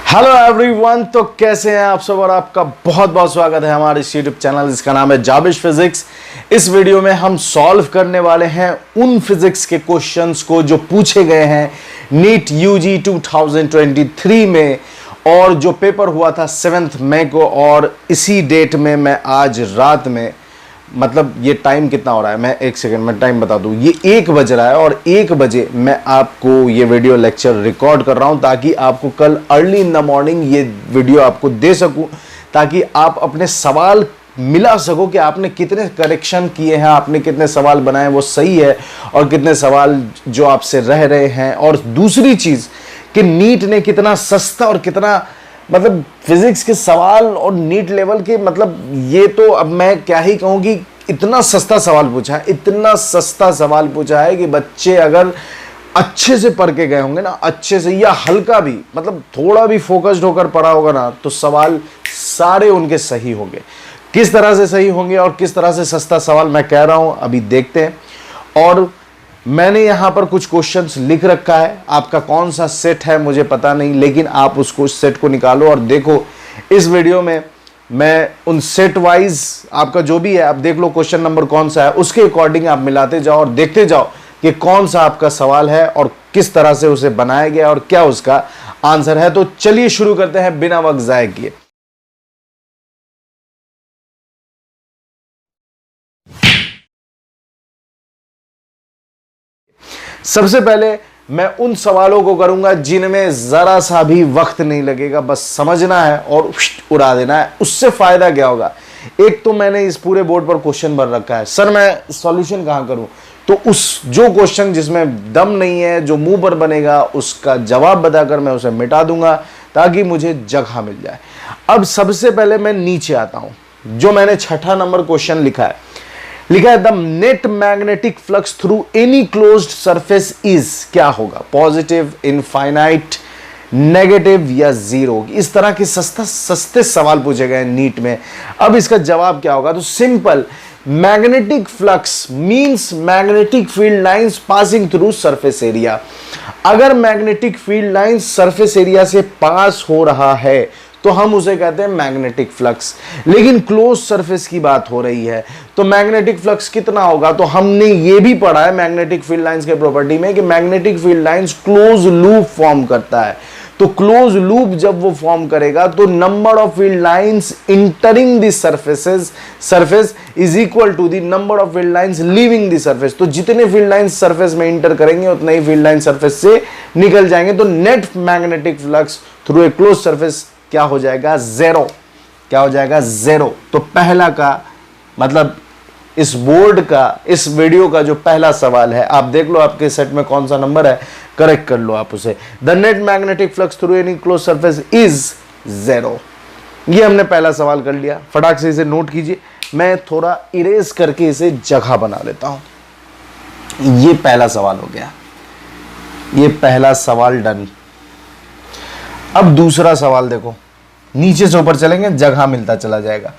Hello everyone, तो कैसे हैं आप सब और आपका बहुत बहुत स्वागत है हमारे इस यूट्यूब चैनल जिसका नाम है जाबिश फिजिक्स। इस वीडियो में हम सॉल्व करने वाले हैं उन फिजिक्स के क्वेश्चंस को जो पूछे गए हैं नीट यूजी 2023 में और जो पेपर हुआ था 7 मई को। और इसी डेट में मैं आज रात में, मतलब ये टाइम कितना हो रहा है, मैं एक सेकंड में टाइम बता दूं, ये 1 बज रहा है और 1 बजे मैं आपको ये वीडियो लेक्चर रिकॉर्ड कर रहा हूं ताकि आपको कल अर्ली इन द मॉर्निंग ये वीडियो आपको दे सकूं, ताकि आप अपने सवाल मिला सको कि आपने कितने करेक्शन किए हैं, आपने कितने सवाल बनाए वो सही है और कितने सवाल जो आपसे रह रहे हैं। और दूसरी चीज कि नीट ने कितना सस्ता और कितना, मतलब फिजिक्स के सवाल और नीट लेवल के, मतलब ये तो अब मैं क्या ही कहूं कि इतना सस्ता सवाल पूछा है, इतना सस्ता सवाल पूछा है कि बच्चे अगर अच्छे से पढ़ के गए होंगे ना, अच्छे से या हल्का भी, मतलब थोड़ा भी फोकस्ड होकर पढ़ा होगा ना, तो सवाल सारे उनके सही होंगे। किस तरह से सही होंगे और किस तरह से सस्ता सवाल मैं कह रहा हूं अभी देखते हैं। और मैंने यहां पर कुछ क्वेश्चंस लिख रखा है, आपका कौन सा सेट है मुझे पता नहीं, लेकिन आप उसको सेट को निकालो और देखो। इस वीडियो में मैं उन सेट वाइज आपका जो भी है, आप देख लो क्वेश्चन नंबर कौन सा है, उसके अकॉर्डिंग आप मिलाते जाओ और देखते जाओ कि कौन सा आपका सवाल है और किस तरह से उसे बनाया गया और क्या उसका आंसर है। तो चलिए शुरू करते हैं बिना वक्त जाए किए। सबसे पहले मैं उन सवालों को करूंगा जिनमें जरा सा भी वक्त नहीं लगेगा, बस समझना है और उड़ा देना है। उससे फायदा क्या होगा, एक तो मैंने इस पूरे बोर्ड पर क्वेश्चन भर रखा है, सर मैं सॉल्यूशन कहां करूं, तो उस जो क्वेश्चन जिसमें दम नहीं है, जो मुंह पर बनेगा, उसका जवाब बताकर मैं उसे मिटा दूंगा ताकि मुझे जगह मिल जाए। अब सबसे पहले मैं नीचे आता हूं, जो मैंने 6ठा नंबर क्वेश्चन लिखा है the net magnetic flux through any closed surface is, क्या होगा, पॉजिटिव, इनफाइनाइट, नेगेटिव या जीरो। इस तरह के सस्ते सवाल पूछे गए नीट में। अब इसका जवाब क्या होगा, तो simple, magnetic flux means magnetic field lines passing through surface area. अगर magnetic field lines surface area से पास हो रहा है तो हम उसे कहते हैं मैग्नेटिक फ्लक्स। लेकिन क्लोज सरफेस की बात हो रही है तो मैग्नेटिक फ्लक्स कितना होगा, तो हमने ये भी पढ़ा है मैग्नेटिक फील्ड लाइंस के प्रॉपर्टी में कि magnetic field lines close loop form करता है। तो क्लोज लूप जब वो फॉर्म करेगा तो number of field lines entering the surface is equal to the number of field lines leaving the surface. तो जितने फील्ड लाइंस सरफेस में इंटर करेंगे उतने ही फील्ड लाइन सरफेस से निकल जाएंगे। तो net magnetic flux through a close surface क्या हो जाएगा, जीरो। क्या हो जाएगा, जीरो। तो पहला का मतलब इस बोर्ड का, इस वीडियो का जो पहला सवाल है, आप देख लो आपके सेट में कौन सा नंबर है, करेक्ट कर लो आप उसे। The net magnetic flux through any close surface is zero. ये हमने पहला सवाल कर लिया, फटाक से इसे नोट कीजिए। मैं थोड़ा इरेज करके इसे जगह बना लेता हूं। ये पहला सवाल हो गया, ये पहला सवाल डन। अब दूसरा सवाल देखो, नीचे से ऊपर चलेंगे जगह मिलता चला जाएगा।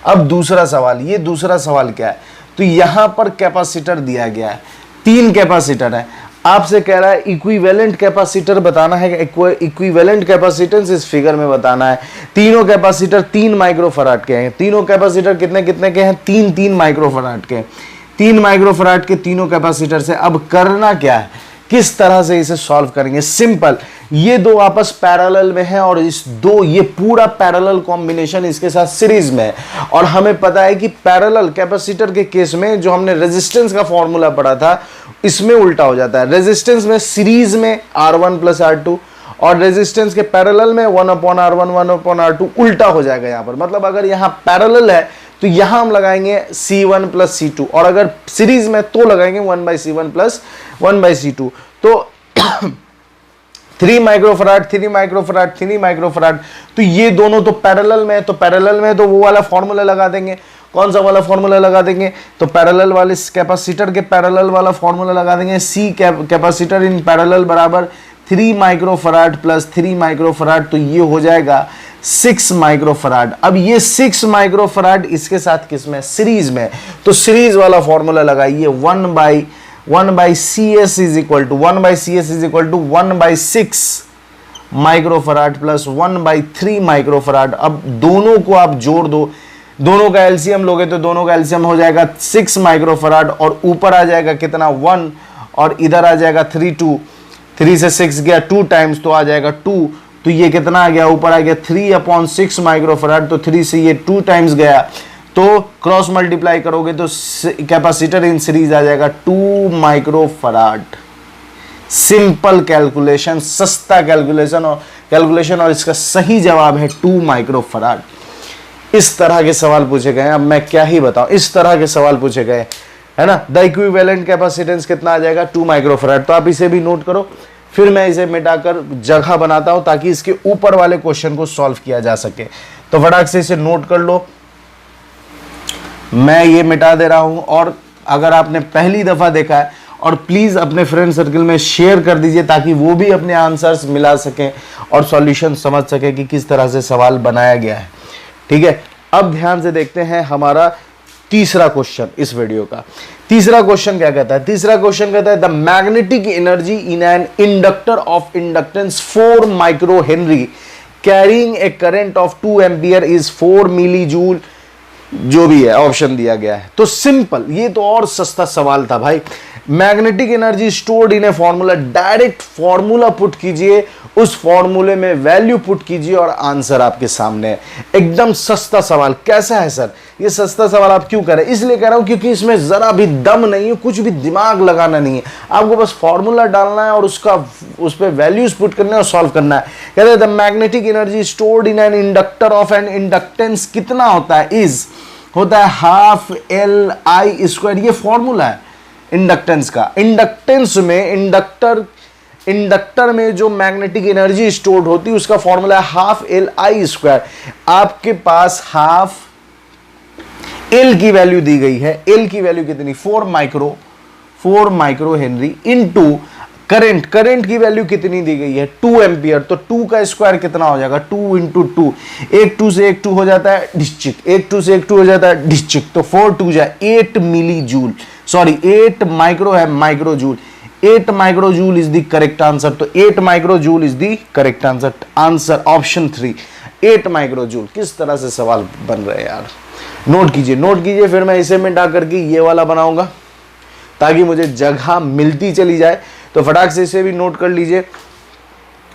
अब दूसरा सवाल, ये दूसरा सवाल क्या है, तो यहां पर कैपेसिटर दिया गया है, 3 कैपेसिटर है। आपसे कह रहा है इक्विवेलेंट कैपेसिटर बताना है, इक्विवेलेंट कैपेसिटेंस इस फिगर में बताना है। तीनों कैपेसिटर 3 माइक्रोफराड के हैं। तीनों कैपेसिटर कितने कितने के हैं, 3 माइक्रोफराड के। 3 माइक्रोफराड के तीनों कैपेसिटर से अब करना क्या है, किस तरह से इसे सॉल्व करेंगे। सिंपल, ये दो आपस पैरेलल में है और ये पूरा पैरेलल कॉम्बिनेशन इसके साथ सीरीज में है। और हमें पता है कि पैरेलल कैपेसिटर के केस में जो हमने रेजिस्टेंस का फॉर्मूला पढ़ा था, इसमें उल्टा हो जाता है। रेजिस्टेंस में सीरीज में R1 + R2 और रेजिस्टेंस के पैरेलल में 1/R1 1/R2 उल्टा हो जाएगा यहां पर। मतलब अगर यहां पैरेलल है तो यहां हम लगाएंगे C1 + C2 और अगर सीरीज में तो लगाएंगे 1/C1 + 1/C2। तो 3 माइक्रोफराड 3 माइक्रोफराड 3 माइक्रोफराड, तो ये दोनों तो पैरेलल में है, तो पैरेलल में तो वो वाला फॉर्मूला लगा देंगे। कौन सा वाला फॉर्मूला लगा देंगे, तो पैरेलल वाले कैपेसिटर के पैरेलल वाला फॉर्मूला लगा देंगे। C कैपेसिटर इन पैरेलल बराबर 3 माइक्रोफराड + 3 माइक्रोफराड, तो ये हो जाएगा 6 माइक्रोफराड। अब ये 6 माइक्रोफराड इसके साथ किसमें, सीरीज में, तो सीरीज वाला फॉर्मूला लगाइए 1/CS = 1/6 माइक्रोफराड प्लस 1/3 माइक्रोफराड। अब दोनों को आप जोड़ दो, दोनों का एलसीएम लोगे तो दोनों का एलसीएम हो जाएगा 6 माइक्रोफराड, और ऊपर आ जाएगा कितना 1, और इधर आ जाएगा 3 से 6 गया 2 टाइम्स तो आ जाएगा 2, तो ये कितना आ गया, ऊपर आ गया 3/6 माइक्रोफराड, तो 3 से ये 2 टाइम्स गया, तो क्रॉस मल्टीप्लाई करोगे तो कैपेसिटर इन सीरीज आ जाएगा 2 माइक्रोफराड। सिंपल कैलकुलेशन, सस्ता कैलकुलेशन और इसका सही जवाब है 2 माइक्रोफराड। इस तरह के सवाल पूछे गए, अब मैं क्या ही बताऊं, इस तरह के सवाल पूछे गए, है ना। द इक्विवेलेंट कैपेसिटेंस कितना आ जाएगा 2 माइक्रोफराड। तो आप इसे भी नोट करो, फिर मैं इसे मिटाकर जगह बनाता हूं ताकि इसके ऊपर वाले क्वेश्चन को सॉल्व किया जा सके। तो फटाक से इसे नोट कर लो, मैं ये मिटा दे रहा हूं। और अगर आपने पहली दफा देखा है, और प्लीज अपने फ्रेंड सर्कल में शेयर कर दीजिए ताकि वो भी अपने आंसर्स मिला सकें और सॉल्यूशन समझ सके कि किस तरह से सवाल बनाया गया है। ठीक है, अब ध्यान से देखते हैं हमारा तीसरा क्वेश्चन इस वीडियो का। तीसरा क्वेश्चन क्या कहता है? तीसरा क्वेश्चन कहता है the magnetic energy in an inductor of inductance 4 micro henry carrying a current of 2 ampere is 4 milli joule. जो भी है ऑप्शन दिया गया है। तो सिंपल, ये तो और सस्ता सवाल था भाई। Magnetic energy stored in a formula, direct formula put कीजिए, उस फॉर्मूले में वैल्यू पुट कीजिए और आंसर आपके सामने है। एकदम सस्ता सवाल। कैसा है सर ये सस्ता सवाल आप क्यों करें? इसलिए कह रहा हूं क्योंकि इसमें जरा भी दम नहीं है, कुछ भी दिमाग लगाना नहीं है, आपको बस फॉर्मूला डालना है और उस पर वैल्यूज पुट करना है और सॉल्व करना है। कहते हैं the magnetic energy stored in an inductor of an inductance कितना होता है? इज होता है हाफ LI²। ये फॉर्मूला है इंडक्टेंस का। इंडक्टेंस में इंडक्टर में जो मैग्नेटिक एनर्जी स्टोर्ड होती है उसका फॉर्मूला है हाफ LI²। आपके पास हाफ L की वैल्यू दी गई है। L की वैल्यू कितनी? 4 माइक्रो हेनरी इनटू करंट की वैल्यू कितनी दी गई है? 2 एम्पियर। तो 2 का स्क्वायर कितना हो जाएगा? 2 इंटू 2। एक 2 से एक 2 हो जाता है डिस्ट्रिक्ट, एक 2 से एक 2 हो जाता है डिस्ट्रिक्ट। तो 4 2 जाए 8 मिली जूल, सॉरी 8 माइक्रो है micro joule. 8 micro joule is the correct answer. तो 8 micro joule is the correct answer. Answer option 3 8 micro joule. किस तरह से सवाल बन रहे हैं यार, नोट कीजिए। फिर मैं इसे मिटा करके ये वाला बनाऊंगा ताकि मुझे जगह मिलती चली जाए। तो फटाक से इसे भी नोट कर लीजिए,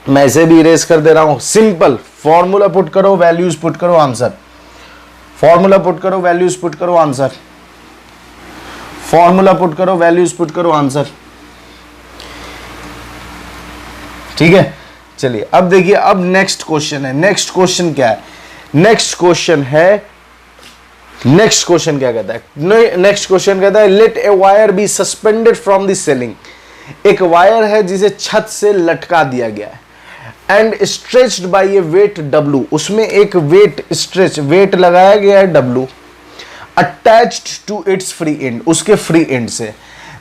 मैं इसे भी इरेज कर दे रहा हूं। सिंपल फॉर्मूला पुट करो, वैल्यूज पुट करो, आंसर। फॉर्मूला पुट करो, वैल्यूज पुट करो, आंसर। फॉर्मूला पुट करो, वैल्यूज पुट करो, आंसर। ठीक है, चलिए अब देखिए, अब नेक्स्ट क्वेश्चन है। नेक्स्ट क्वेश्चन क्या है? नेक्स्ट क्वेश्चन क्या कहता है? नेक्स्ट क्वेश्चन कहता है let a wire be suspended from the ceiling. एक वायर है जिसे छत से लटका दिया गया है and stretched by a weight W। उसमें एक वेट लगाया गया है W attached to its free end, उसके फ्री एंड से।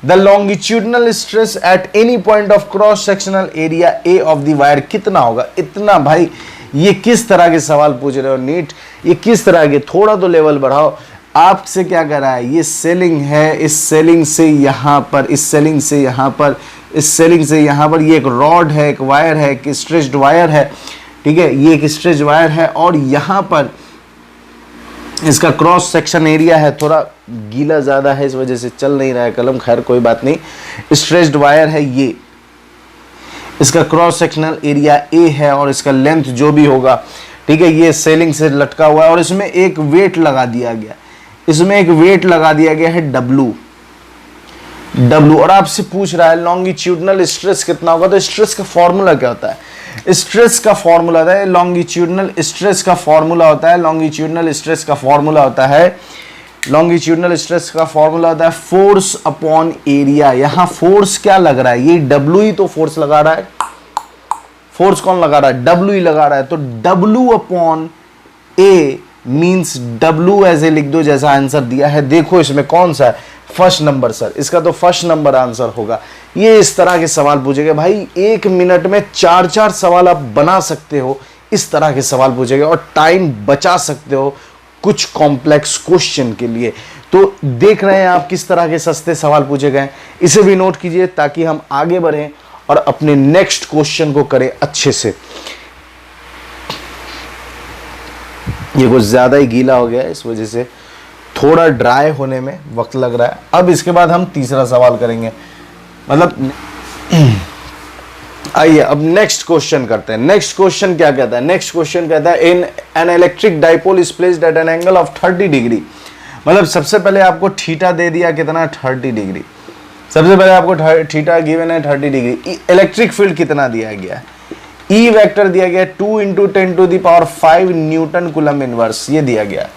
The longitudinal stress at any point of cross sectional area A of the wire कितना होगा? इतना भाई ये किस तरह के सवाल पूछ रहे हो नीट? ये किस तरह के? थोड़ा तो लेवल बढ़ाओ। आपसे क्या कर रहा है? ये सेलिंग है, इस सेलिंग से यहां पर, इस सेलिंग से यहां पर, इस सेलिंग से यहां पर, ये एक रॉड है, एक वायर है, एक स्ट्रेच्ड वायर है। ठीक है, ये एक स्ट्रेच्ड वायर है और यहां पर इसका क्रॉस सेक्शन एरिया है। थोड़ा गीला ज्यादा है इस वजह से चल नहीं रहा है कलम, खैर कोई बात नहीं। स्ट्रेच्ड वायर है ये, इसका क्रॉस सेक्शनल एरिया A है और इसका लेंथ जो भी होगा, ठीक है, ये सेलिंग से लटका हुआ है और इसमें एक वेट लगा दिया गया, इसमें एक वेट लगा दिया गया है W। और आपसे पूछ रहा है लॉन्गिट्यूडनल स्ट्रेस कितना होगा? तो स्ट्रेस का फॉर्मूला क्या होता है? स्ट्रेस का फॉर्मूला होता है, लॉन्गिट्यूडनल स्ट्रेस का फॉर्मूला होता है, लॉन्गिट्यूडनल स्ट्रेस का फॉर्मूला होता है, लॉन्गिट्यूडनल स्ट्रेस का फॉर्मूला होता है फोर्स अपॉन एरिया। यहां फोर्स क्या लग रहा है? ये W ही तो फोर्स लगा रहा है। फोर्स कौन लगा रहा है? W ही लगा रहा है। तो W upon A means W ऐसे लिख दो जैसा आंसर दिया है। देखो इसमें कौन सा है? फर्स्ट नंबर सर, इसका तो फर्स्ट नंबर आंसर होगा। ये इस तरह के सवाल पूछेंगे भाई, 1 मिनट में 4 सवाल आप बना सकते हो। इस तरह के सवाल पूछेंगे और टाइम बचा सकते हो कुछ कॉम्प्लेक्स क्वेश्चन के लिए। तो देख रहे हैं आप किस तरह के सस्ते सवाल पूछे गए। इसे भी नोट कीजिए ताकि हम आगे बढ़ें और अपने नेक्स्ट क्वेश्चन को करें अच्छे से। ये कुछ ज़्यादा ही गीला हो गया है, इस वजह से थोड़ा ड्राई होने में वक्त लग रहा है। अब इसके बाद हम तीसरा सवाल करेंगे, मतलब आइए अब नेक्स्ट क्वेश्चन करते हैं। नेक्स्ट क्वेश्चन क्या कहता है? नेक्स्ट क्वेश्चन कहता है in an electric dipole is placed at an angle of 30 degree. मतलब सबसे पहले आपको थीटा दे दिया कितना, 30 डिग्री। सबसे पहले आपको थीटा गिवन है 30 डिग्री। इलेक्ट्रिक फील्ड कितना दिया गया है? ई वेक्टर दिया गया 2 × 10⁵ न्यूटन कूलम इनवर्स, ये दिया गया।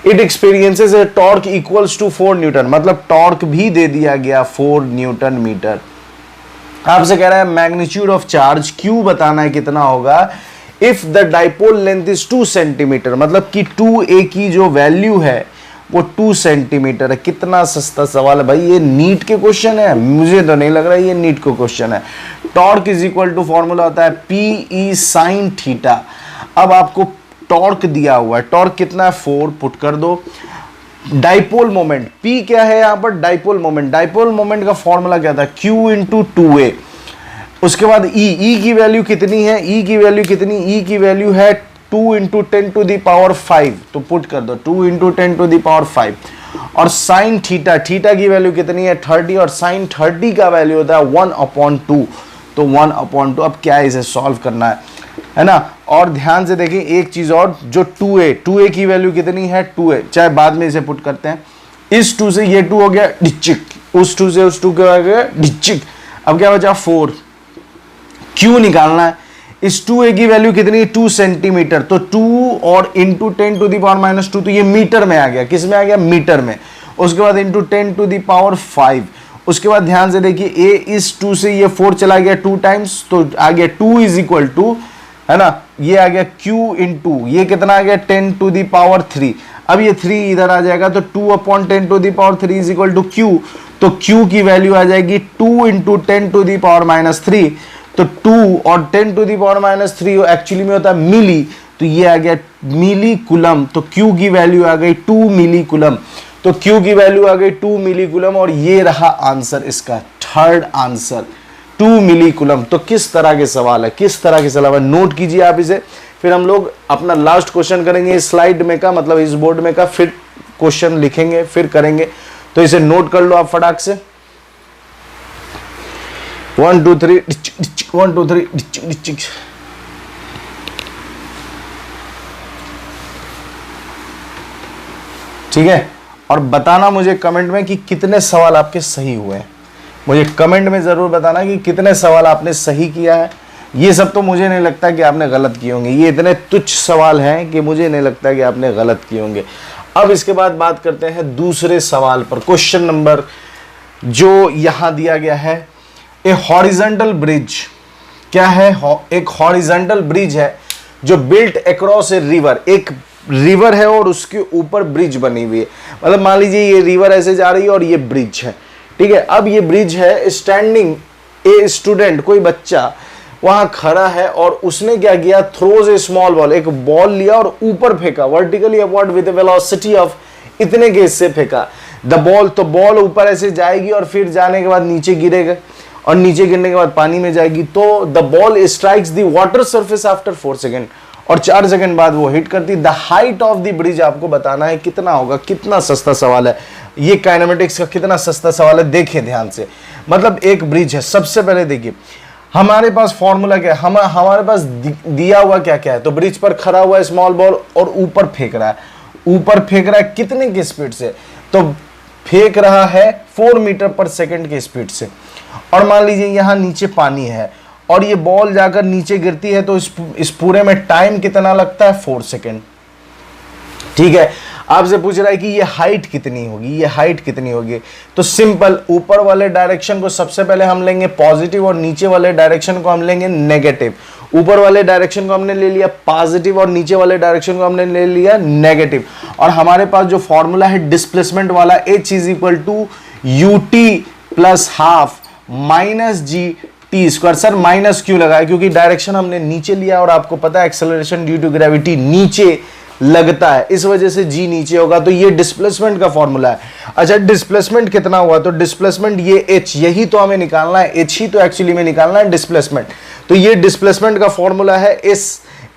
It experiences a torque equals to 4 newton, मतलब टॉर्क भी दे दिया गया 4 न्यूटन मीटर। आपसे कह रहा है मैग्नीट्यूड ऑफ चार्ज Q बताना है कितना होगा if the dipole length is 2 centimetre, मतलब कि 2a की जो वैल्यू है वो 2 सेंटीमीटर है। कितना सस्ता सवाल है भाई, ये नीट के क्वेश्चन है, मुझे तो नहीं लग रहा है ये नीट को क्वेश्चन है। Torque is equal to formula होता है PE sin थीटा। अब आपको टॉर्क दिया हुआ है, टॉर्क कितना है 4, पुट कर दो। डाइपोल मोमेंट P क्या है यहाँ पर, डाइपोल मोमेंट। डाइपोल मोमेंट का फॉर्मूला क्या था, Q × 2a। उसके बाद E की वैल्यू कितनी है, E की वैल्यू कितनी, E की वैल्यू है 2 × 10⁵, तो पुट कर दो 2 × 10⁵। और साइन थीटा, थीटा की वैल्यू कितनी है 30, और साइन 30 का वैल्यू होता है 1/2, तो 1/2। अब क्या है, इसे सॉल्व करना है ना। और ध्यान से देखिए एक चीज और, जो 2a की वैल्यू कितनी है 2a, चाहे बाद में इसे पुट करते हैं। इस 2 से ये 2 हो गया डिचिक, उस 2 से उस 2 क्या हो गया डिचिक। अब क्या बचा 4, Q निकालना है। इस 2a की वैल्यू कितनी, 2 सेंटीमीटर, तो 2 और इंटू 10⁻², तो ये मीटर में आ गया, किस में आ गया, मीटर में। उसके बाद इंटू 10⁵। उसके बाद ध्यान से देखिए a इस 2 से ये 4 चला गया 2 टाइम्स, तो आ गया 2 इज इक्वल टू, है ना, ये आ गया Q × ये कितना आ गया 10⁻3। अब ये 3 इधर आ जाएगा, तो 2/10⁻3 इज इक्वल टू Q। तो Q की वैल्यू आ जाएगी 2 × 10⁻3, तो 2 और 10⁻3 एक्चुअली में होता है मिली, तो ये आ गया मिली कूलम। तो Q की वैल्यू आ गई 2 मिली कूलम, तो Q की वैल्यू आ गई 2 मिली कूलम, और ये रहा आंसर इसका, थर्ड आंसर 2 मिली कूलम। तो किस तरह के सवाल है, किस तरह के सवाल है, नोट कीजिए आप इसे। फिर हम लोग अपना लास्ट क्वेश्चन करेंगे इस स्लाइड में का, मतलब इस बोर्ड में का, फिर क्वेश्चन लिखेंगे, फिर करेंगे। तो इसे नोट कर लो आप फटाक से। 1 2 3 1 2 3 ठीक है। और बताना मुझे कमेंट में कि कितने सवाल आपके सही हुए हैं। मुझे कमेंट में जरूर बताना कि कितने सवाल आपने सही किया है। ये सब तो मुझे नहीं लगता कि आपने गलत किए होंगे, ये इतने तुच्छ सवाल हैं कि मुझे नहीं लगता कि आपने गलत किए होंगे। अब इसके बाद बात करते हैं दूसरे सवाल पर। क्वेश्चन नंबर जो यहां दिया गया है, ए हॉरिजॉन्टल ब्रिज। क्या है, एक हॉरिजॉन्टल ब्रिज है जो बिल्ट अक्रॉस ए रिवर। एक रिवर है और उसके ऊपर ब्रिज बनी हुई है। मतलब मान लीजिए ये रिवर ऐसे जा रही है और ये ब्रिज है, ठीक है। अब ये ब्रिज है, स्टैंडिंग ए स्टूडेंट, कोई बच्चा वहां खड़ा है और उसने क्या किया, थ्रोज ए स्मॉल बॉल, एक बॉल लिया और ऊपर फेंका vertically upward with velocity of इतने के इससे फेंका द बॉल। तो बॉल ऊपर ऐसे जाएगी और फिर जाने के बाद नीचे गिरेगा, और नीचे गिरने के बाद पानी में जाएगी। तो the ball strikes the water surface after 4 second, और 4 सेकंड बाद वो हिट करती। The height of the bridge आपको बताना है कितना होगा। कितना सस्ता सवाल है ये, काइनेमेटिक्स का कितना सस्ता सवाल है, देखिए ध्यान से। मतलब एक ब्रिज है, सबसे पहले देखिए हमारे पास फॉर्मूला क्या है, हमारे पास दिया हुआ क्या क्या है। तो ब्रिज पर खड़ा हुआ है स्मॉल बॉल और ऊपर फेंक रहा है, ऊपर फेंक रहा है कितने की स्पीड से, तो फेंक रहा है 4 मीटर पर सेकंड की स्पीड से। और मान लीजिए यहाँ नीचे पानी है और ये बॉल जाकर नीचे गिरती है, तो इस पूरे में टाइम कितना लगता है, 4 सेकेंड, ठीक है। आपसे पूछ रहा है कि ये हाइट कितनी होगी, ये हाइट कितनी होगी। तो सिंपल, ऊपर वाले डायरेक्शन को सबसे पहले हम लेंगे पॉजिटिव और नीचे वाले डायरेक्शन को हम लेंगे नेगेटिव। ऊपर वाले डायरेक्शन को हमने ले लिया पॉजिटिव और नीचे वाले डायरेक्शन को हमने ले लिया नेगेटिव। और हमारे पास जो फॉर्मूला है डिस्प्लेसमेंट वाला, h is equal to ut plus half minus g² sir minus क्यों लगाया, क्योंकि डायरेक्शन हमने नीचे लिया और आपको पता है एक्सेलरेशन ड्यू टू ग्रेविटी नीचे लगता है, इस वजह से g नीचे होगा। तो ये डिस्प्लेसमेंट का फॉर्मूला है। अच्छा डिस्प्लेसमेंट कितना हुआ, तो डिस्प्लेसमेंट ये h, यही तो हमें निकालना है, h ही तो एक्चुअली में निकालना है डिस्प्लेसमेंट। तो ये डिस्प्लेसमेंट का फॉर्मूला है,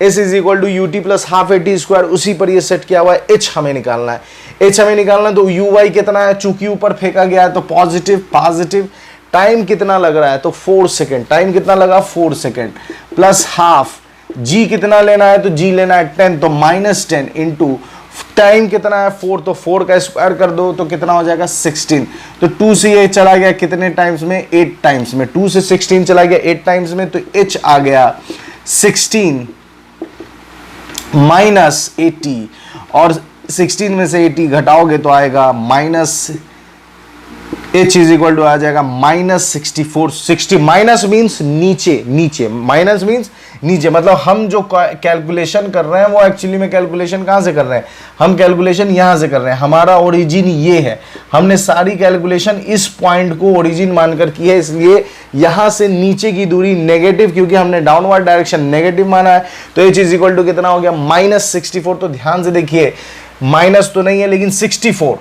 S is equal to u t plus half a t square, उसी पर ये सेट किया हुआ है। H हमें निकालना है, H हमें निकालना है, तो UY कितना है, चूंकि ऊपर फेंका गया है तो पॉजिटिव। टाइम कितना लग रहा है, तो 4 सेकेंड, टाइम कितना लगा 4 सेकेंड, प्लस हाफ, G कितना लेना है, तो G लेना है 10, तो -10 इंटू टाइम कितना है 4, तो 4 का स्क्वायर कर दो तो कितना हो जाएगा 16। तो 2 से ये चला गया कितने टाइम्स में, 8 टाइम्स में, 2 से 16 चला गया 8 टाइम्स में, तो H आ गया 16 माइनस 80, और 16 में से 80 घटाओगे तो आएगा minus, H is equal to आ जाएगा -64। 60 माइनस मीन्स नीचे, माइनस मीन्स नीचे, मतलब हम जो कैलकुलेशन कर रहे हैं वो एक्चुअली में कैलकुलेशन कहां से कर रहे हैं, हम कैलकुलेशन यहां से कर रहे हैं। हमारा ओरिजिन ये है, हमने सारी कैलकुलेशन इस पॉइंट को ओरिजिन मानकर की है, इसलिए यहां से नीचे की दूरी नेगेटिव, क्योंकि हमने डाउनवर्ड डायरेक्शन नेगेटिव माना है, तो H इज इक्वल टू कितना हो गया -64। तो ध्यान से देखिए, माइनस तो नहीं है लेकिन 64,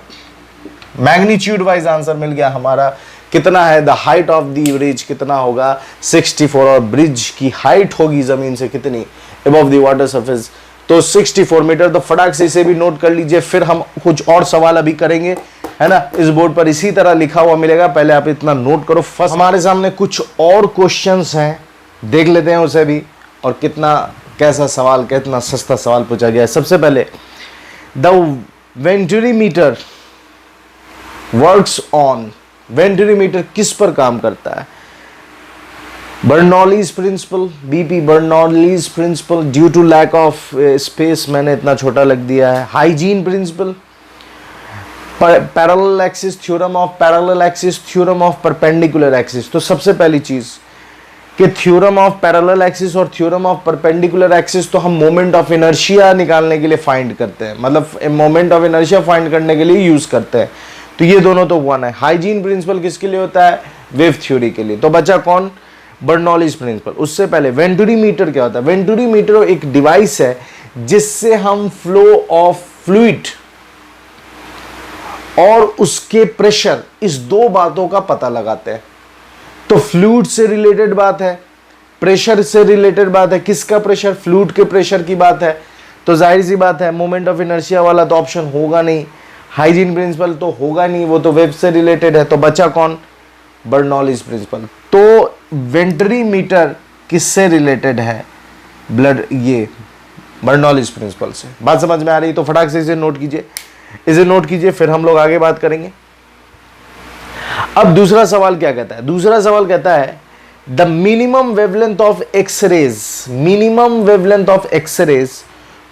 मैग्नीट्यूड वाइज आंसर मिल गया हमारा। कितना है, the height of the bridge कितना होगा 64, और ब्रिज की हाइट होगी जमीन से कितनी, अबव द वाटर सरफेस, तो 64 मीटर। तो फटाक से इसे भी नोट कर लीजिए, फिर हम कुछ और सवाल अभी करेंगे, है ना। इस बोर्ड पर इसी तरह लिखा हुआ मिलेगा, पहले आप इतना नोट करो। फर्स्ट हमारे सामने कुछ और क्वेश्चंस हैं, देख लेते हैं उसे भी, और कितना कैसा सवाल, कितना सस्ता सवाल पूछा गया है। सबसे पहले, the venturimeter works on, venturimeter किस पर काम करता है, Bernoulli's principle, BP Bernoulli's principle, due to lack of space, मैंने इतना छोटा लग दिया है, Huygens principle, parallel axis, theorem of parallel axis, theorem of perpendicular axis. तो सबसे पहली चीज कि थ्योरम ऑफ पैरेलल एक्सिस और थ्योरम ऑफ परपेंडिकुलर एक्सिस तो हम मोमेंट ऑफ इनर्शिया निकालने के लिए फाइंड करते हैं, मतलब मोमेंट ऑफ इनर्शिया फाइंड करने के लिए यूज करते हैं, तो ये दोनों तो वन है। हाइजीन प्रिंसिपल किसके लिए होता है, वेव थ्योरी के लिए। तो बचा कौन, बर्नौलीज प्रिंसिपल। उससे पहले वेंटुरीमीटर क्या होता है, वेंटुरीमीटर एक डिवाइस है जिससे हम फ्लो ऑफ फ्लूइड और उसके प्रेशर, इस दो बातों का पता लगाते हैं। तो फ्लूइड से रिलेटेड बात है, प्रेशर से रिलेटेड बात है। किसका प्रेशर, फ्लूइड के प्रेशर की बात है, तो जाहिर सी बात है मोमेंट ऑफ इनर्शिया वाला तो ऑप्शन होगा नहीं, हाइजीन प्रिंसिपल तो होगा नहीं, वो तो वेव से रिलेटेड है। तो बचा कौन, बर्नौलीज प्रिंसिपल। तो वेंटुरीमीटर किससे रिलेटेड है, ब्लड, ये बर्नौलीज प्रिंसिपल से। बात समझ में आ रही है, तो फटाक से इसे नोट कीजिए, फिर हम लोग आगे बात करेंगे। अब दूसरा सवाल क्या कहता है, दूसरा सवाल कहता है the minimum wavelength of X rays, minimum wavelength of X rays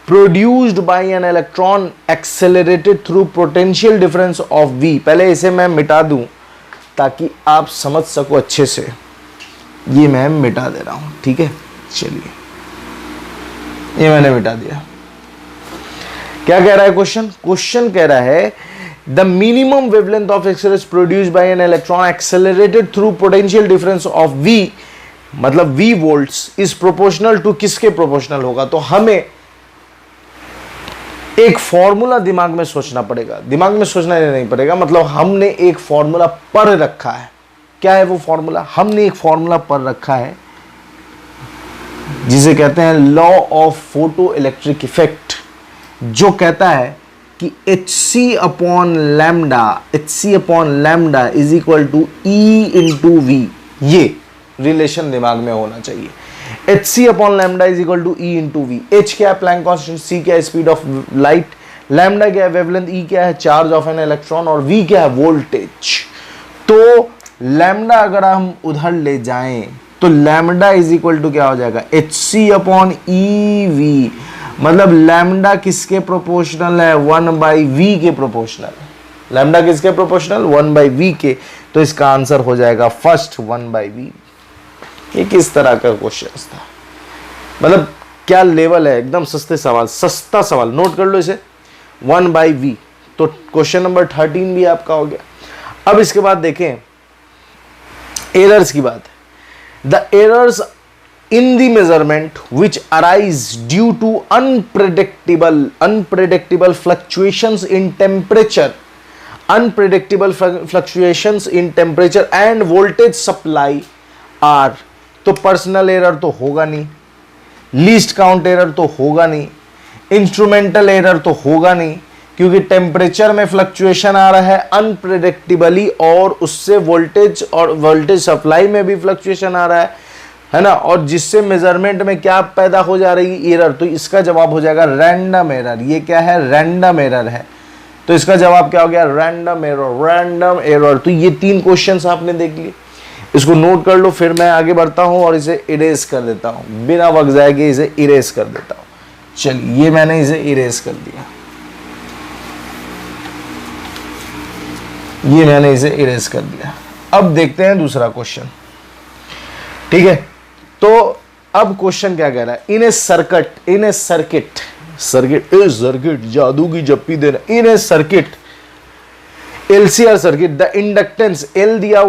produced by an electron accelerated through potential difference of V। पहले इसे मैं मिटा दूं ताकि आप समझ सको अच्छे से, ये मैं मिटा दे रहा हूं, ठीक है। चलिए, ये मैंने मिटा दिया। क्या कह रहा है क्वेश्चन कह रहा है the minimum wavelength of X rays produced by an electron accelerated through potential difference of V, मतलब V volts, is proportional to किसके प्रोपोर्शनल होगा। तो हमें एक फॉर्मूला दिमाग में सोचना पड़ेगा, दिमाग में सोचना नहीं पड़ेगा, मतलब हमने एक फॉर्मूला पर रखा है। क्या है वो फॉर्मूला, हमने एक फॉर्मूला पर रखा है जिसे कहते हैं law of photo electric effect, जो कहता है कि Hc upon lambda is equal to E into V. ये रिलेशन दिमाग में होना चाहिए। Hc upon lambda is equal to E into V. H क्या है, प्लैंक कांस्टेंट, C क्या है, स्पीड ऑफ लाइट, लैम्डा क्या है, वेवलेंथ, E क्या है, चार्ज ऑफ एन इलेक्ट्रॉन, और V क्या है, वोल्टेज। तो लैम्डा अगर हम उधर ले जाएं तो लैम्डा इज इक्वल टू क्या हो जाएगा, Hc अपॉन EV, मतलब लैम्डा किसके प्रोपोर्शनल है, 1/v के प्रोपोर्शनल। लैम्डा किसके प्रोपोर्शनल, 1/v के। तो इसका आंसर हो जाएगा फर्स्ट 1/v। ये किस तरह का क्वेश्चन था, मतलब क्या लेवल है, एकदम सस्ते सवाल, सस्ता सवाल, नोट कर लो इसे, 1/v। तो क्वेश्चन नंबर 13 भी आपका हो गया। अब इसके बाद देखें एरर्स की बात है। The errors in the measurement which arise due to unpredictable fluctuations in temperature, and voltage supply are, तो पर्सनल एरर तो होगा नहीं, लीस्ट काउंट एरर तो होगा नहीं, इंस्ट्रूमेंटल एरर तो होगा नहीं, क्योंकि टेम्परेचर में फ्लक्चुएशन आ रहा है अनप्रेडिक्टेबली, और उससे वोल्टेज और वोल्टेज सप्लाई में भी फ्लक्चुएशन आ रहा है ना, और जिससे मेजरमेंट में क्या पैदा हो जा रही है, एरर। तो इसका जवाब हो जाएगा रैंडम एरर। ये क्या है? रैंडम एरर है। तो इसका जवाब क्या हो गया? Random error, random error. तो ये 3 क्वेश्चंस आपने देख लिए, इसको नोट कर लो। फिर मैं आगे बढ़ता हूं और इसे इरेज कर देता हूं, बिना वक्त जाए के इसे इरेज कर देता हूं। चलिए, ये मैंने इसे इरेज कर दिया, ये मैंने इसे इरेज कर दिया। अब देखते हैं दूसरा क्वेश्चन, ठीक है। तो अब क्वेश्चन क्या कह रहा है? इन ए सर्किट जादू की जप्पी दे रहा है। In a circuit LCR circuit, the inductance L दिया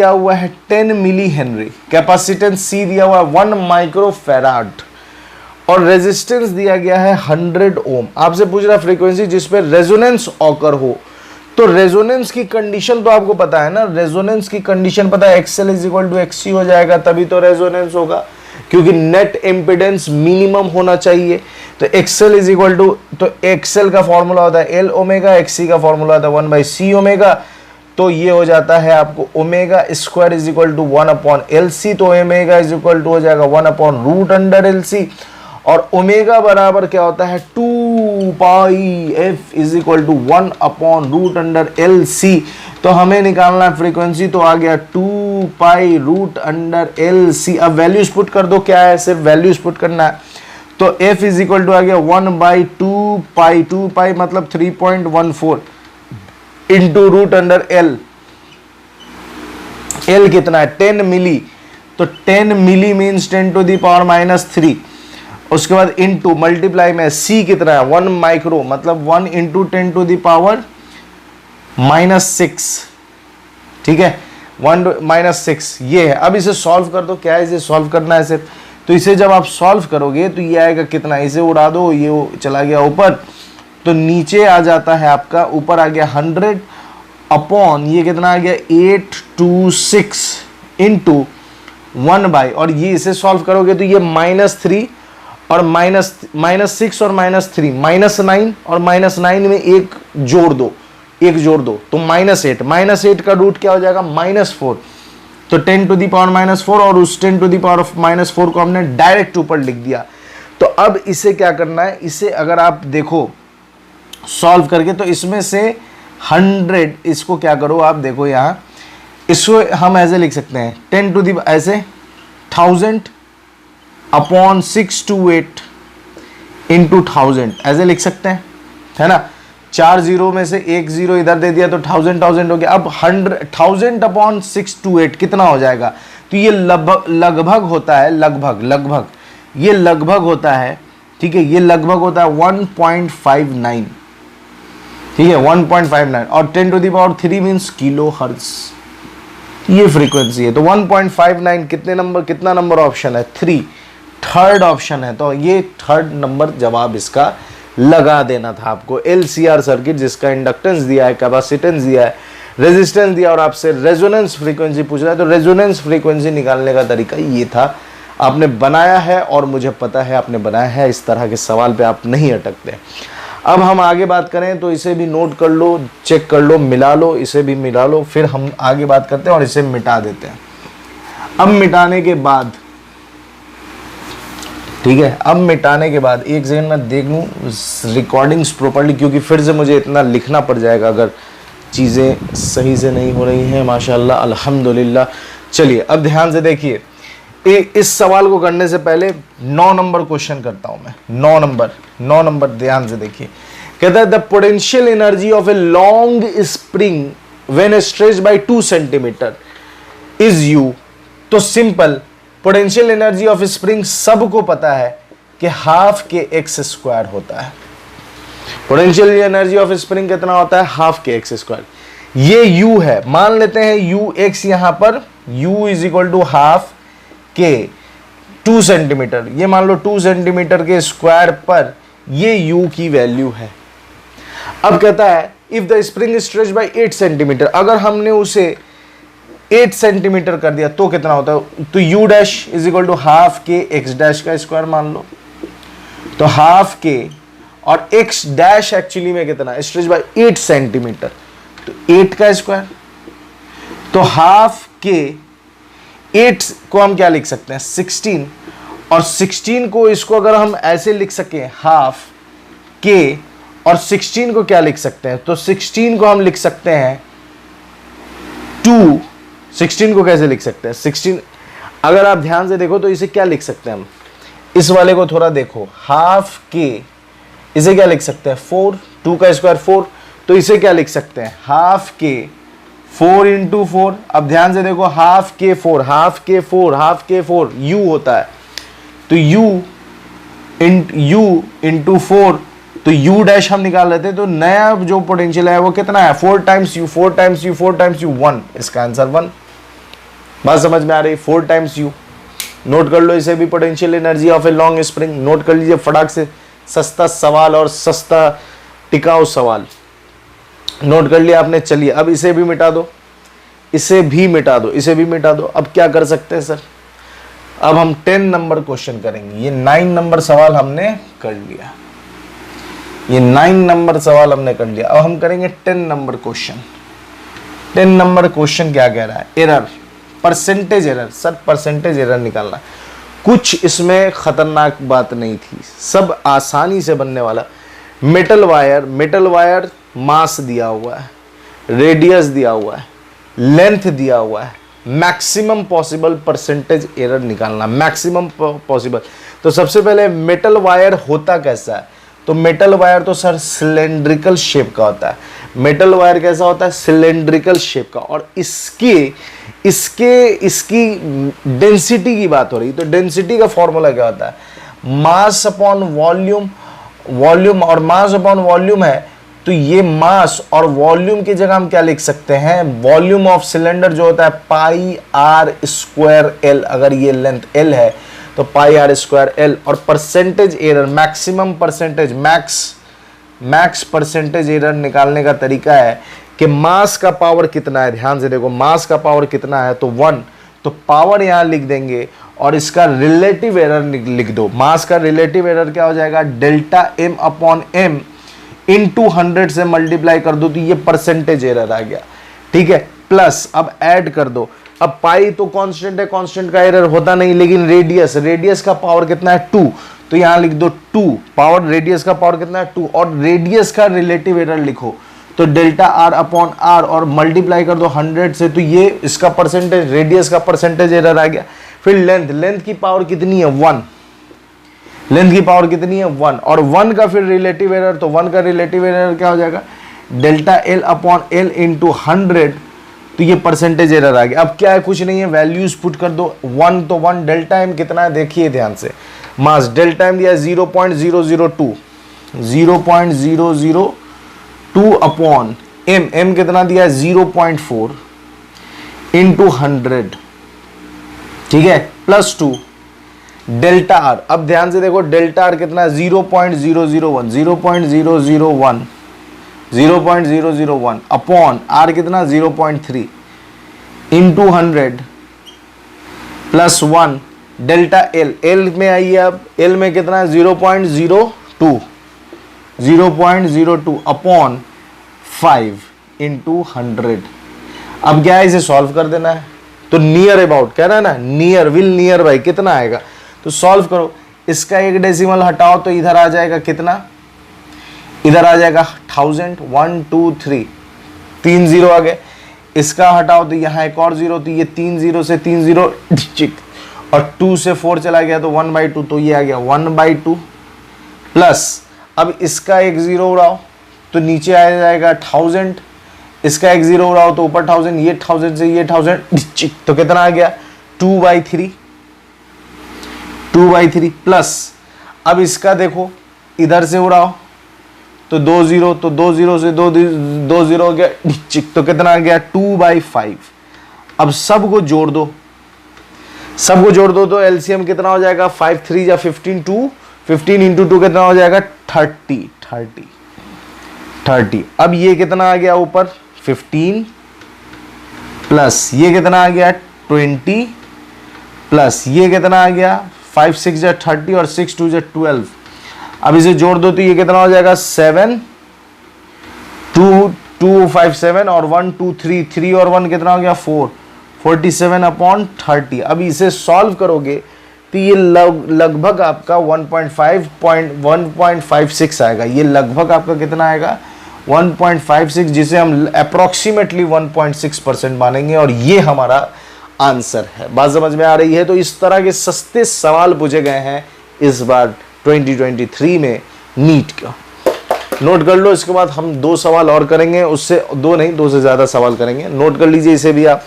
हुआ है 10 मिली हेनरी, कैपेसिटेंस सी दिया हुआ है 1 माइक्रो फैराड, और रेजिस्टेंस दिया गया है 100 ओम। आपसे पूछ रहा फ्रीक्वेंसी जिस पे रेजोनेंस ऑकर हो। तो रेजोनेंस की कंडीशन तो आपको पता है ना, रेजोनेंस की कंडीशन पता है, XL is equal to XC हो जाएगा, तभी तो रेजोनेंस होगा, क्योंकि नेट इम्पीडेंस मिनिमम होना चाहिए। तो एक्सएल इज इक्वल टू, तो एक्सएल का फॉर्मूला होता है एल ओमेगा, एक्ससी का फॉर्मूला होता है 1/c ओमेगा। तो ये हो जाता है आपको omega square is equal to 1/LC, तो ओमेगा इज इक्वल टू हो जाएगा 1/√LC, और ओमेगा बराबर क्या होता है 2 pi F is equal to 1/√LC। तो हमें निकालना है फ्रीक्वेंसी, तो आ गया 2 पाई √LC। अब वैल्यूज पुट कर दो, क्या है, सिर्फ वैल्यूज पुट करना है। तो f इज इक्वल टू आ गया 1/2 पाई, 2 पाई मतलब 3.14 इंटू √L। L कितना है? 10 मिली, तो 10 मिली मीन्स 10⁻⁻3। उसके बाद इंटू मल्टीप्लाई में C कितना है? 1 माइक्रो, मतलब 1 इंटू 10⁻⁻6, ठीक है, 1-6 ये है। अब इसे सॉल्व कर दो, क्या है, इसे सॉल्व करना है सिर्फ। तो इसे जब आप सॉल्व करोगे तो ये आएगा कितना, इसे उड़ा दो, ये चला गया ऊपर, तो नीचे आ जाता है आपका, ऊपर आ गया 100 अपॉन ये कितना आ गया 826 इंटू 1/, और ये इसे सॉल्व करोगे तो ये -3 और -6 और -3 -9, और -9 में एक जोड़ दो, तो -8 का रूट क्या हो जाएगा? -4। तो 10⁻⁻4, और उस 10⁻⁻4 को हमने डायरेक्ट ऊपर लिख दिया। तो अब इसे क्या करना है, इसे अगर आप देखो सॉल्व करके, तो इसमें से 100, इसको क्या करो आप देखो यहां, इसको हम ऐसे लिख सकते हैं 10 1000 अपॉन 628 इंटू 1000, ऐसे लिख सकते हैं, है ना। 4 जीरो में से एक जीरो इधर दे दिया तो 1000 हो गया। अब 1000 अपॉन 628 कितना हो जाएगा? तो ये लगभग होता है, लगभग ये लगभग होता है, ठीक है, ये लगभग होता है 1.59, ठीक है, 1.59, और 10⁻³ मीन्स किलो हर्ट्ज, ये फ्रीक्वेंसी है। तो 1.59 कितना नंबर ऑप्शन है? 3, थर्ड ऑप्शन है। तो ये थर्ड नंबर जवाब इसका लगा देना था आपको। एलसीआर सर्किट जिसका इंडक्टेंस दिया है, कैपेसिटेंस दिया है, रेजिस्टेंस दिया, और आपसे रेजोनेंस फ्रीक्वेंसी पूछ रहा है, तो रेजोनेंस फ्रीक्वेंसी निकालने का तरीका ये था। आपने बनाया है, और मुझे पता है आपने बनाया है, इस तरह के सवाल पे आप नहीं अटकते। अब हम आगे बात करें तो इसे भी नोट कर लो, चेक कर लो, मिला लो, इसे भी मिला लो, फिर हम आगे बात करते हैं और इसे मिटा देते हैं। अब मिटाने के बाद, ठीक है, अब मिटाने के बाद एक सेकंड में देख लूँ रिकॉर्डिंग्स प्रॉपर्ली, क्योंकि फिर से मुझे इतना लिखना पड़ जाएगा अगर चीज़ें सही से नहीं हो रही हैं। माशाल्लाह, अल्हम्दुलिल्लाह। चलिए अब ध्यान से देखिए, इस सवाल को करने से पहले 9 नंबर क्वेश्चन करता हूं मैं। 9 नंबर ध्यान से देखिए, कहता है the potential energy of a long spring when stretched by 2 centimetre is U. तो simple, potential energy of spring सबको पता है कि ½ के x² होता है। पोटेंशियल एनर्जी ऑफ स्प्रिंग कितना होता है? ½ के x²। ये u है, मान लेते हैं ux, यहां पर u इज इक्वल टू ½ के 2 सेंटीमीटर, ये मान लो 2 सेंटीमीटर के स्क्वायर पर ये u की वैल्यू है। अब कहता है if the spring stretch by 8 centimetre, अगर हमने उसे 8 सेंटीमीटर कर दिया तो कितना होता है, तो U dash is equal to half K X dash का स्क्वायर मान लो। तो हाफ के और एक्स डैश एक्चुअली में कितना, स्ट्रेच बाय 8 सेंटीमीटर, तो 8 का स्क्वायर। तो हाफ के 8 को हम क्या लिख सकते हैं 16, और 16 को इसको अगर हम ऐसे लिख सके हाफ के, और 16 को क्या लिख सकते हैं, तो 16 को हम लिख सकते हैं 2। 16 को कैसे लिख सकते हैं 16, अगर आप ध्यान से देखो तो इसे क्या लिख सकते हैं हम, इस वाले को थोड़ा देखो, हाफ के इसे क्या लिख सकते हैं 4, 2 का स्क्वायर 4, तो इसे क्या लिख सकते हैं हाफ के 4 इंटू 4। अब ध्यान से देखो हाफ के 4, हाफ के 4, हाफ के 4 u होता है, तो u इंटू 4, तो u डैश हम निकाल लेते हैं, तो नया जो पोटेंशियल है वो कितना है 4 times u, 4 times u, 4 times u 1, इसका आंसर 1। बात समझ में आ रही, 4 टाइम्स u, नोट कर लो इसे भी, potential energy of a long spring, note कर लीजिए फटाक से, सस्ता सवाल और सस्ता टिकाऊ सवाल नोट कर लिया आपने। चलिए अब इसे भी मिटा दो, इसे भी मिटा दो, इसे भी मिटा दो। अब क्या कर सकते हैं सर, अब हम 10 नंबर क्वेश्चन करेंगे। ये 9 नंबर सवाल हमने कर लिया, ये 9 नंबर सवाल हमने कर लिया। अब हम करेंगे 10 नंबर क्वेश्चन। 10 नंबर क्वेश्चन क्या कह रहा है, error, percentage error. Sir percentage error निकालना, कुछ इसमें खतरनाक बात नहीं थी, सब आसानी से बनने वाला। मेटल वायर मास दिया हुआ है, रेडियस दिया हुआ है, लेंथ दिया हुआ है, मैक्सिमम पॉसिबल परसेंटेज एरर निकालना, मैक्सिमम पॉसिबल। तो सबसे पहले मेटल वायर होता कैसा है, तो मेटल वायर तो सर सिलेंड्रिकल शेप का होता है। मेटल वायर कैसा होता है, सिलेंड्रिकल शेप का, और इसकी डेंसिटी की बात हो रही, तो डेंसिटी का फॉर्मूला क्या होता है, मास अपॉन वॉल्यूम, वॉल्यूम और मास अपॉन वॉल्यूम है, तो ये मास और वॉल्यूम की जगह हम क्या लिख सकते हैं, वॉल्यूम ऑफ सिलेंडर जो होता है पाई आर स्क्वायर एल, अगर ये लेंथ एल है तो पाई आर स्क्वायर एल। और percentage error, maximum percentage, max percentage error निकालने का तरीका है कि मास का पावर कितना है, ध्यान से देखो मास का पावर कितना है, तो 1, तो पावर यहां लिख देंगे और इसका रिलेटिव एरर लिख दो। मास का रिलेटिव एरर क्या हो जाएगा, delta M upon M into 100 से मल्टीप्लाई कर दो, तो ये परसेंटेज एरर आ गया, ठीक है। प्लस अब ऐड कर दो, अब पाई तो कांस्टेंट है, कांस्टेंट का एरर होता नहीं, लेकिन रेडियस का पावर कितना है 2, तो यहां लिख दो 2, पावर रेडियस का पावर कितना है 2, और रेडियस का रिलेटिव एरर लिखो तो डेल्टा आर अपॉन आर, और मल्टीप्लाई कर दो 100 से, तो ये इसका परसेंटेज, रेडियस का परसेंटेज एरर आ गया। फिर लेंथ की पावर कितनी है 1, लेंथ की पावर कितनी है 1, और 1 का फिर रिलेटिव एरर, तो 1 का रिलेटिव एरर क्या हो जाएगा, delta L upon L into 100, तो ये परसेंटेज एरर आ गया। अब क्या है, कुछ नहीं है, वैल्यूज पुट कर दो, 1 तो 1, डेल्टा एम कितना है देखिए ध्यान से, मास डेल्टा एम दिया 0.002, 0.002 अपॉन एम कितना दिया है 0.4 इंटू 100, ठीक है, प्लस 2 डेल्टा आर। अब ध्यान से देखो डेल्टा आर कितना है 0.001 अपॉन आर कितना 0.3 इंटू 100 प्लस 1 डेल्टा एल में आइए, अब एल में कितना है 0.02 अपॉन 5 इंटू 100। अब क्या है, इसे सॉल्व कर देना है, तो नियर अबाउट कह रहा है ना, नियर बाई कितना आएगा, तो सॉल्व करो, इसका एक डेसिमल हटाओ तो इधर आ जाएगा कितना, इधर आ जाएगा 1000, 1 2 3, 3 0 आ गए, इसका हटाओ तो यहाँ एक और 0, तो ये 3 0 से 3 0 चिक, और 2 से 4 चला गया तो 1/2, तो ये आ गया 1/2 प्लस, अब इसका एक 0 उड़ाओ तो नीचे आ जाएगा 1000, इसका एक 0 उड़ाओ तो ऊपर 1000, ये 1000 से ये 1000 चिक, तो कितना आ गया 2/3 प्लस, अब इसका देखो इधर से उड़ाओ तो 2 0, तो 2 0 से 2 0 हो गया चिक, तो कितना आ गया 2/5। अब सबको जोड़ दो, तो एलसीएम कितना हो जाएगा 5 3 या 15, 15 इंटू 2 कितना हो जाएगा 30। अब ये कितना आ गया ऊपर 15 प्लस ये कितना आ गया 20 प्लस ये कितना आ गया 5 6 या 30 और 6 2 या 12। अब इसे जोड़ दो तो ये कितना हो जाएगा 7 2 2 5 7 और 1 2 3 3 और 1 कितना हो गया 4 47 अपॉन 30। अब इसे सॉल्व करोगे तो ये लगभग आपका 1.56 आएगा। ये लगभग आपका कितना आएगा 1.56, जिसे हम अप्रोक्सीमेटली 1.6% मानेंगे और ये हमारा आंसर है। बात समझ में आ रही है? तो इस तरह के सस्ते सवाल पूछे गए हैं इस बार 2023 में नीट का। नोट कर लो। इसके बाद हम 2 सवाल और करेंगे, उससे 2 नहीं 2 से ज़्यादा सवाल करेंगे। नोट कर लीजिए इसे भी आप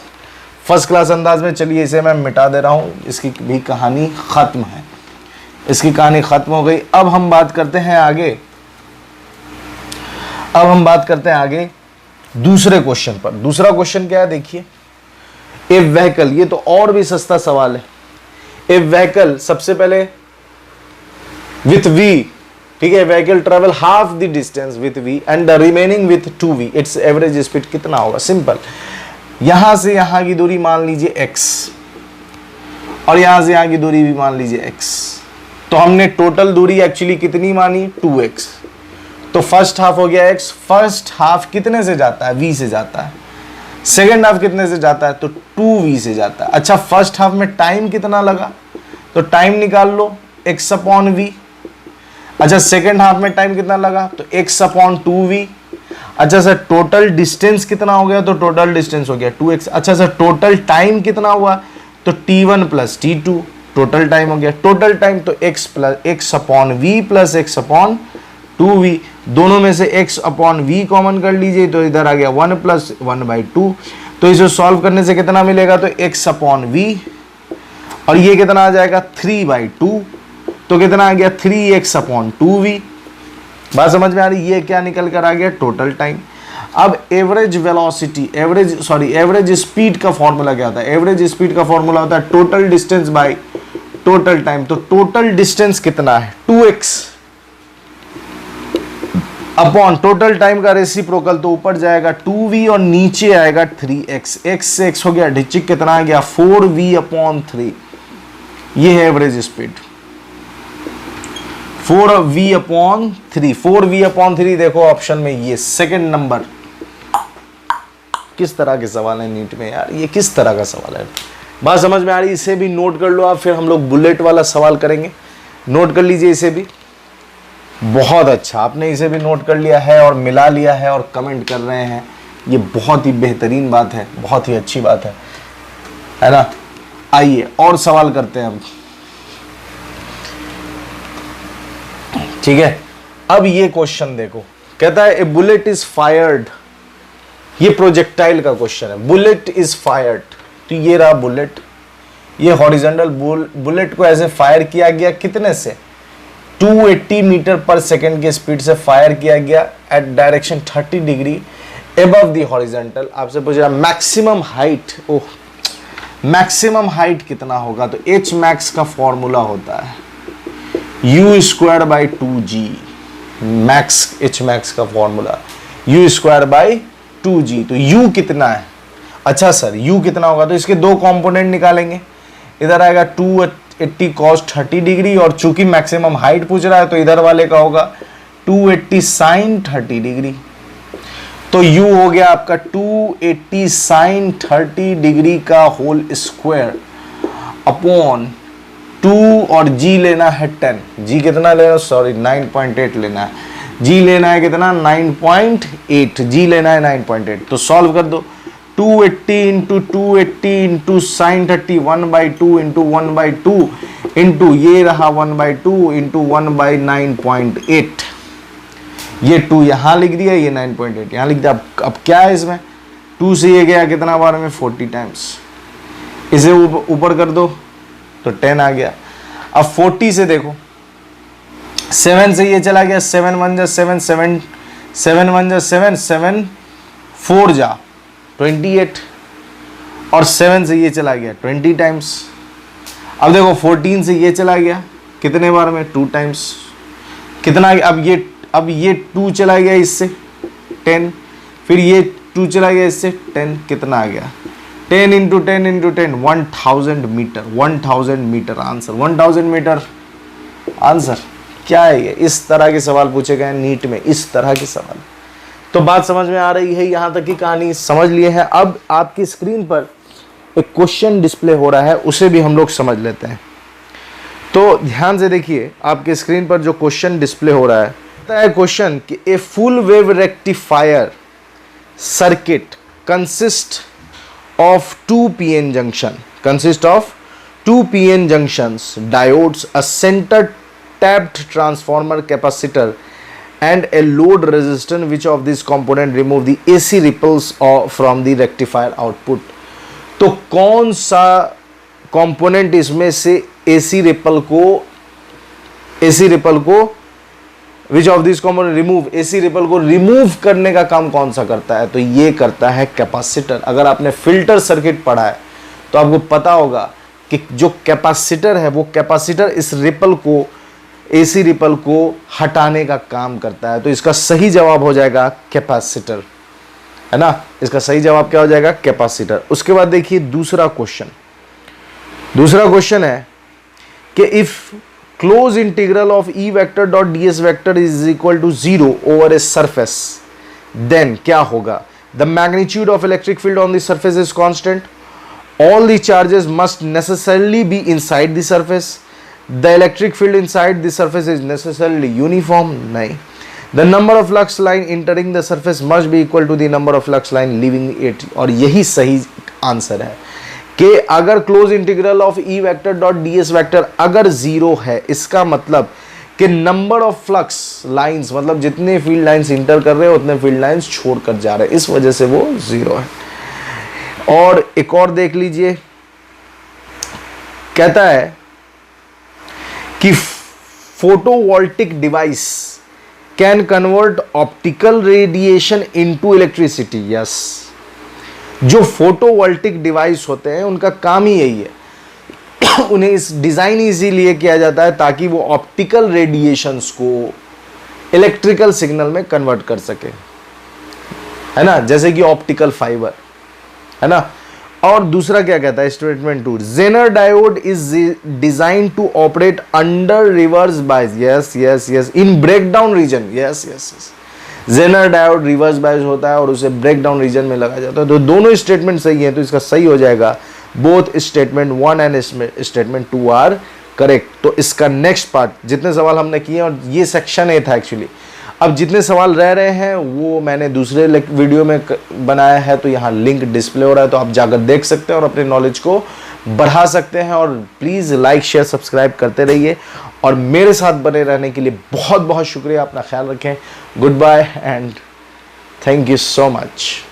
फर्स्ट क्लास अंदाज में। चलिए इसे मैं मिटा दे रहा हूँ, इसकी भी कहानी ख़त्म है, इसकी कहानी ख़त्म हो गई। अब हम बात करते हैं आगे, अब हम बात करते हैं आगे दूसरे क्वेश्चन पर। दूसरा क्वेश्चन क्या है देखिए, ए व्हीकल, ये तो और भी सस्ता सवाल है। ए व्हीकल, सबसे पहले विथ वी, ठीक है, vehicle travel half the distance with V and the remaining with 2v, its average speed कितना होगा? सिंपल, यहां से यहां की दूरी मान लीजिए x और यहां से यहां की दूरी भी मान लीजिए x। तो हमने टोटल दूरी एक्चुअली कितनी मानी 2x। तो फर्स्ट हाफ हो गया x, फर्स्ट हाफ कितने से जाता है? v से जाता है। सेकेंड हाफ कितने से जाता है? तो 2v से जाता है। अच्छा, फर्स्ट हाफ में टाइम कितना लगा? तो टाइम निकाल लो x अपॉन v। अच्छा, सेकेंड हाफ में टाइम कितना लगा? तो x अपॉन 2v। अच्छा सर, टोटल डिस्टेंस कितना हो गया? तो टोटल डिस्टेंस हो गया 2x। अच्छा सर, टोटल टाइम कितना हुआ? तो t1 plus t2 total time हो गया। टोटल टाइम तो x upon v plus x upon 2v, दोनों में से x अपॉन v कॉमन कर लीजिए तो इधर आ गया 1 प्लस 1/2। तो इसे सॉल्व करने से कितना मिलेगा? तो x अपॉन v और ये कितना आ जाएगा 3/2, तो कितना आ गया 3x अपॉन 2v। बात समझ में आ रही? ये क्या निकल कर आ गया? Total time. अब एवरेज वेलोसिटी, एवरेज स्पीड का फॉर्मूला क्या होता है? एवरेज स्पीड का फॉर्मूला होता है total distance by total time. तो टोटल डिस्टेंस कितना है? 2x अपॉन टोटल टाइम का रेसिप्रोकल, तो ऊपर जाएगा 2v और नीचे आएगा 3x। x से x हो गया ढिचिक, कितना आ गया 4v अपॉन 3। ये है average speed 4v upon 3। 4v upon 3 देखो ऑप्शन में, ये सेकंड नंबर। किस तरह के सवाल है नीट में यार, ये किस तरह का सवाल है? बात समझ में आ रही? इसे भी नोट कर लो आप, फिर हम लोग बुलेट वाला सवाल करेंगे। नोट कर लीजिए इसे भी। बहुत अच्छा, आपने इसे भी नोट कर लिया है और मिला लिया है और कमेंट कर रहे हैं, ये बहुत ही बेहतरीन बात है, बहुत ही अच्छी बात है ना। आइए और सवाल करते हैं अब, ठीक है। अब ये क्वेश्चन देखो, कहता है ए बुलेट इज फायर्ड, ये प्रोजेक्टाइल का क्वेश्चन है। बुलेट इज फायर्ड, तो ये रहा बुलेट, ये हॉरिजॉन्टल बुलेट को ऐसे फायर किया गया, कितने से? 280 मीटर पर सेकेंड की स्पीड से फायर किया गया at direction 30 degree above the horizontal. आपसे पूछ रहा maximum height, oh maximum height कितना होगा? तो एच मैक्स का फॉर्मूला होता है u square by 2g। Max, H max का formula u square by 2g। तो u कितना है? अच्छा सर, u कितना होगा? तो इसके 2 कंपोनेंट निकालेंगे। इधर आएगा 280 cos 30 डिग्री और चूंकि मैक्सिमम हाइट पूछ रहा है तो इधर वाले का होगा 280 sin 30 डिग्री। तो u हो गया आपका 280 sin 30 डिग्री का होल स्क्वायर अपॉन 2 और g लेना है 10। g कितना लेना? सॉरी 9.8 लेना है। g लेना है कितना? 9.8। g लेना है 9.8। तो सॉल्व कर दो। 280 into 280 into sine 30 1/2 into 1/2 into ये रहा 1/2 इंटू 1/9.8। ये 2 यहां लिख दिया, ये 9.8 यहां लिख दिया। अब क्या है इसमें? 2 से ये गया कितना बार में? 40 टाइम्स। इसे ऊपर कर दो तो 10 आ गया। अब 40 से देखो, 7 से ये चला गया, 7 1 जा 7 7 7 1 जा 7 7 4 जा 28 और 7 से ये चला गया 20 टाइम्स। अब देखो 14 से ये चला गया कितने बार में? 2 टाइम्स। कितना? अब ये 2 चला गया इससे 10, फिर ये 2 चला गया इससे 10, कितना आ गया? 10 इंटू 10 इंटू 10 1000 metre, 1000 metre answer, 1000 metre answer. क्या है ये? इस तरह के सवाल पूछे गए नीट में, इस तरह के सवाल। तो बात समझ में आ रही है, यहां तक की कहानी समझ लिए हैं। अब आपकी स्क्रीन पर एक क्वेश्चन डिस्प्ले हो रहा है, उसे भी हम लोग समझ लेते हैं। तो ध्यान से देखिए, आपके स्क्रीन पर जो क्वेश्चन डिस्प्ले हो रहा है क्वेश्चन कि a full wave rectifier circuit consist of 2 PN junction, consist of 2 PN junctions, diodes, a center tapped transformer, capacitor and a load resistor. Which of these component remove the AC ripples from the rectifier output? तो कौन सा component इसमें से AC ripple को which of this component remove, AC ripple को remove करने का काम कौन सा करता है? तो ये करता है कैपेसिटर। अगर आपने फिल्टर सर्किट पढ़ा है तो आपको पता होगा कि जो कैपेसिटर है वो कैपेसिटर इस रिपल को, एसी रिपल को हटाने का काम करता है। तो इसका सही जवाब हो जाएगा कैपेसिटर, है ना। इसका सही जवाब क्या हो जाएगा? कैपेसिटर। उसके बाद देखिए दूसरा क्वेश्चन है कि if close integral of E vector dot ds vector is equal to 0 over a surface, then क्या होगा? The magnitude of electric field on the surface is constant. All the charges must necessarily be inside the surface. The electric field inside the surface is necessarily uniform. नहीं. The number of flux line entering the surface must be equal to the number of flux line leaving it. और यही सही answer है कि अगर close integral of E vector dot D S vector अगर 0 है, इसका मतलब कि नंबर ऑफ फ्लक्स लाइंस, मतलब जितने फील्ड लाइंस इंटर कर रहे हैं उतने फील्ड लाइंस छोड़कर जा रहे हैं, इस वजह से वो 0 है। और एक और देख लीजिए, कहता है कि photovoltaic device can convert optical radiation into electricity. Yes, जो फोटोवोल्टिक डिवाइस होते हैं उनका काम ही यही है उन्हें इस डिज़ाइन इसीलिए किया जाता है ताकि वो ऑप्टिकल रेडिएशंस को इलेक्ट्रिकल सिग्नल में कन्वर्ट कर सके, है ना, जैसे कि ऑप्टिकल फाइबर, है ना। और दूसरा क्या कहता है statement 2, Zener diode is design to operate under reverse bias. Yes yes yes, in breakdown region. Yes yes yes, Zener diode reverse bias होता है और उसे ब्रेक डाउन रीजन में लगाया जाता है। तो दोनों स्टेटमेंट सही है, तो इसका सही हो जाएगा both statement 1 and statement 2 are correct. तो इसका नेक्स्ट पार्ट, जितने सवाल हमने किए, और ये सेक्शन ए था एक्चुअली, अब जितने सवाल रह रहे हैं वो मैंने दूसरे वीडियो में बनाया है, तो यहाँ लिंक डिस्प्ले हो रहा है, तो आप जाकर देख सकते हैं और अपने नॉलेज को बढ़ा सकते हैं। और प्लीज़ लाइक शेयर सब्सक्राइब करते रहिए और मेरे साथ बने रहने के लिए बहुत बहुत शुक्रिया। अपना ख्याल रखें। Goodbye and thank you so much.